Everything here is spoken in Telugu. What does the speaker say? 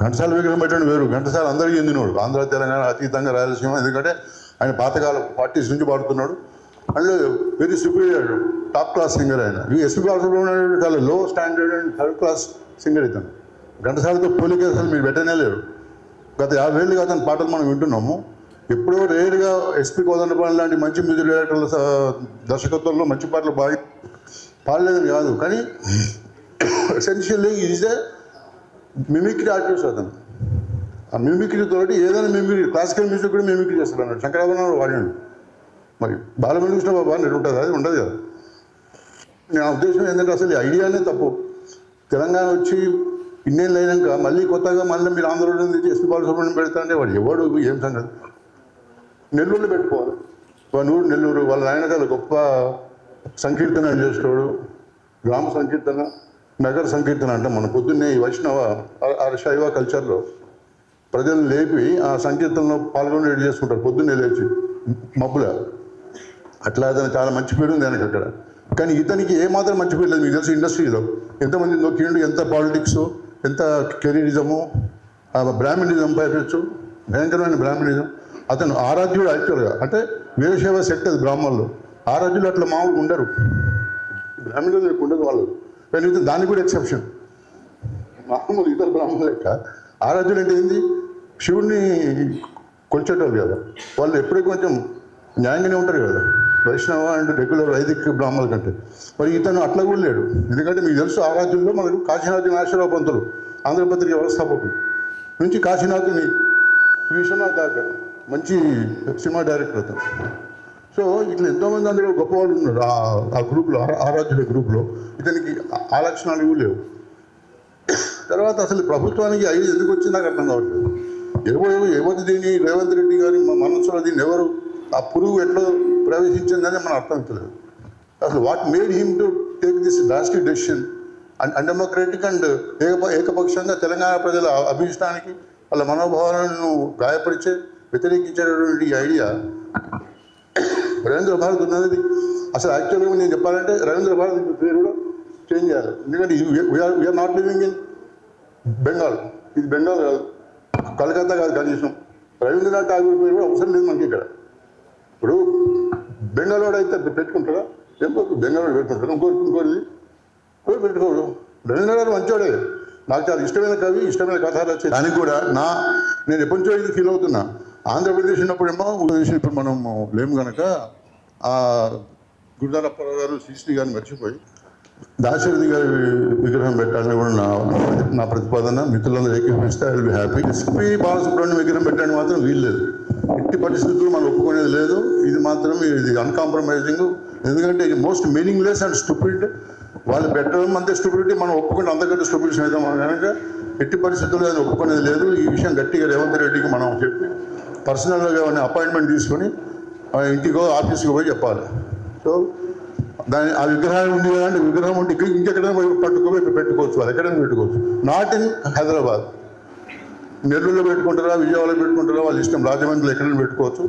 ఘంటసాల విగ్రహం పెట్టండి వేరు, ఘంటసాల అందరికీ చెందినవాడు, ఆంధ్ర తెలంగాణ అతీతంగా రాయలసీమ. ఎందుకంటే ఆయన పాతకాల పార్టీస్ నుంచి పాడుతున్నాడు, and very superior top class singer ఆయన. ఈ ఎస్పీ బాలసుబ్రహ్మణ్యం చాలా low standard and third class singer ఇతను. ఘంటసాలతో పోలిక అసలు మీరు పెట్టనే లేరు. గత 50 ఏళ్ళుగా అతని పాటలు మనం వింటున్నాము. ఎప్పుడో రేర్గా ఎస్పీ కోదండపాణి లాంటి మంచి మ్యూజిక్ డైరెక్టర్ల దర్శకత్వంలో మంచి పాటలు బాగా పాడలేదని కాదు, కానీ essentially is a mimicry artist అతను. ఆ మిమిక్రీ తోటి ఏదైనా మిమిక్రీ, క్లాసికల్ మ్యూజిక్ కూడా మిమిక్రీ చేస్తాడు అన్నాడు. శంకరాభరణం వాడినాడు. మరి బాలమురళీకృష్ణ బాబు అని ఉంటుంది, అది ఉండదు కదా. నా ఉద్దేశం ఏంటంటే అసలు ఈ ఐడియానే తప్పు. తెలంగాణ వచ్చి ఇన్నేళ్ళు అయినాక మళ్ళీ కొత్తగా మళ్ళీ మీరు ఆంధ్రలో నుంచి ఎస్పీ బాలసుబ్రహ్మణ్యం పెడతారంటే వాడు ఎవడు ఏం సంగతి. నెల్లూరులో పెట్టుకోవాలి. నెల్లూరు వాళ్ళ నాయనకాల గొప్ప సంకీర్తన చేసేవాడు, గ్రామ సంకీర్తన, నగర సంకీర్తన అంటే మన పొద్దున్నే ఈ వైష్ణవ శైవ కల్చర్లో ప్రజలను లేపి ఆ సంకీర్తనలో పాల్గొనేది చేసుకుంటారు పొద్దున్నే లేచి మబ్బుల. అట్లా అతను చాలా మంచి పేరు ఉంది ఆయనకి అక్కడ. కానీ ఇతనికి ఏమాత్రం మంచి పేరు లేదు. మీకు తెలిసి ఇండస్ట్రీలో ఎంతమంది నొక్కిండు, ఎంత పాలిటిక్స్, ఎంత కెరీరిజము, బ్రాహ్మణిజం పైపెచ్చు, భయంకరమైన బ్రాహ్మణిజం. అతను ఆరాధ్యుడు యాక్చువల్గా, అంటే వీరశైవ శక్తి అది బ్రాహ్మణులు. ఆరాధ్యులు అట్లా మామూలుగా ఉండరు, బ్రాహ్మణులు ఉండదు వాళ్ళు. కానీ దానికి కూడా ఎక్సెప్షన్. మామూలు ఇతర బ్రాహ్మణుల లెక్క ఆరాధ్యులు అంటే ఏంది, శివుడిని కొలిచేటోళ్ళు కదా, వాళ్ళు ఎప్పుడూ కొంచెం న్యాయంగానే ఉంటారు కదా వైష్ణవ అండ్ రెగ్యులర్ వైదిక బ్రాహ్మణుల కంటే. మరి ఇతను అట్లా కూడా లేడు. ఎందుకంటే మీకు తెలుసు ఆరాధ్యుల్లో మనకు కాశీనాథుని నాగేశ్వరరావు పంతులు ఆంధ్రపత్రిక వ్యవస్థాపకుడు నుంచి కాశీనాథుని విశ్వనాథ్ దాకా మంచి సినిమా డైరెక్టర్ అతను. సో ఇట్లా ఎంతోమంది అందులో గొప్పవాళ్ళు ఉన్నారు ఆ గ్రూప్లో, ఆరాధ్యుల గ్రూప్లో. ఇతనికి ఆ లక్షణాలు ఇవి లేవు. తర్వాత అసలు ప్రభుత్వానికి ఐదు ఎందుకు వచ్చింది నాకు అర్థం కావట్లేదు. ఎవరు దీన్ని రేవంత్ రెడ్డి గారి మనసులో దీన్ని ఎవరు ఆ పురుగు ఎట్లా ప్రవేశించిందని మనం అర్థం అవుతలేదు. అసలు what made him to take this drastic decision and undemocratic and ఏకపక్షంగా తెలంగాణ ప్రజల అభిష్టానికి వాళ్ళ మనోభావాలను గాయపరిచే వ్యతిరేకించేటటువంటి ఈ ఐడియా రవీంద్ర భారత్ ఉన్నది. అసలు యాక్చువల్గా నేను చెప్పాలంటే రవీంద్ర భారత్ పేరు కూడా చేంజ్ చేయాలి. ఎందుకంటే we are not living in Bengal. ఇది బెంగాల్ కాదు, కలకత్తా కాదు. కనీసం రవీంద్రనాథ్ ఠాగూర్ పేరు కూడా అవసరం లేదు మనకి ఇక్కడ. ఇప్పుడు బెంగాల్ అయితే పెట్టుకుంటారా, బెంగాల్ పెట్టుకుంటారు, ఇంకోటి పెట్టుకోడు. రవీంద్రనాథ్ మంచోడే, నాకు చాలా ఇష్టమైన కవి, ఇష్టమైన కథలు వచ్చాయి. దానికి కూడా నేను ఎప్పటి నుంచో ఇది ఫీల్ అవుతున్నా. ఆంధ్రప్రదేశ్ ఉన్నప్పుడేమో ఇప్పుడు మనం లేము కనుక ఆ గురుదారప్పారావు గారు, శ్రీశ్రీ గారిని మర్చిపోయి దాశరథి గారి విగ్రహం పెట్టాలని కూడా నా ప్రతిపాదన. మిత్రులందరూ ఏకీభవిస్తే I will be happy. SP Balasubrahmanyam విగ్రహం పెట్టడానికి మాత్రం వీల్లేదు, ఎట్టి పరిస్థితులు మనం ఒప్పుకునేది లేదు. ఇది మాత్రం ఇది అన్కాంప్రమైజింగ్. ఎందుకంటే ఇది మోస్ట్ మీనింగ్లెస్ అండ్ స్టూపిడ్. వాళ్ళు పెట్టడం అంతే స్టూపిడిటీ, మనం ఒప్పుకుంటే అంతకంటే స్టూపిడిషన్ అవుతాం కనుక ఎట్టి పరిస్థితుల్లో అది ఒప్పుకునేది లేదు. ఈ విషయం గట్టిగా రేవంత్ రెడ్డికి మనం చెప్పి పర్సనల్గా అపాయింట్మెంట్ తీసుకొని ఇంటికో ఆఫీస్కి పోయి చెప్పాలి. సో ఆ విగ్రహం ఉంది కదా అంటే విగ్రహం ఉంటే ఇంకెక్కడైనా పెట్టుకోవచ్చు, వాళ్ళు ఎక్కడైనా పెట్టుకోవచ్చు. Not in Hyderabad. నెల్లూరులో పెట్టుకుంటారా, విజయవాడలో పెట్టుకుంటారా, వాళ్ళ ఇష్టం. రాజమండ్రిలో ఎక్కడైనా పెట్టుకోవచ్చు.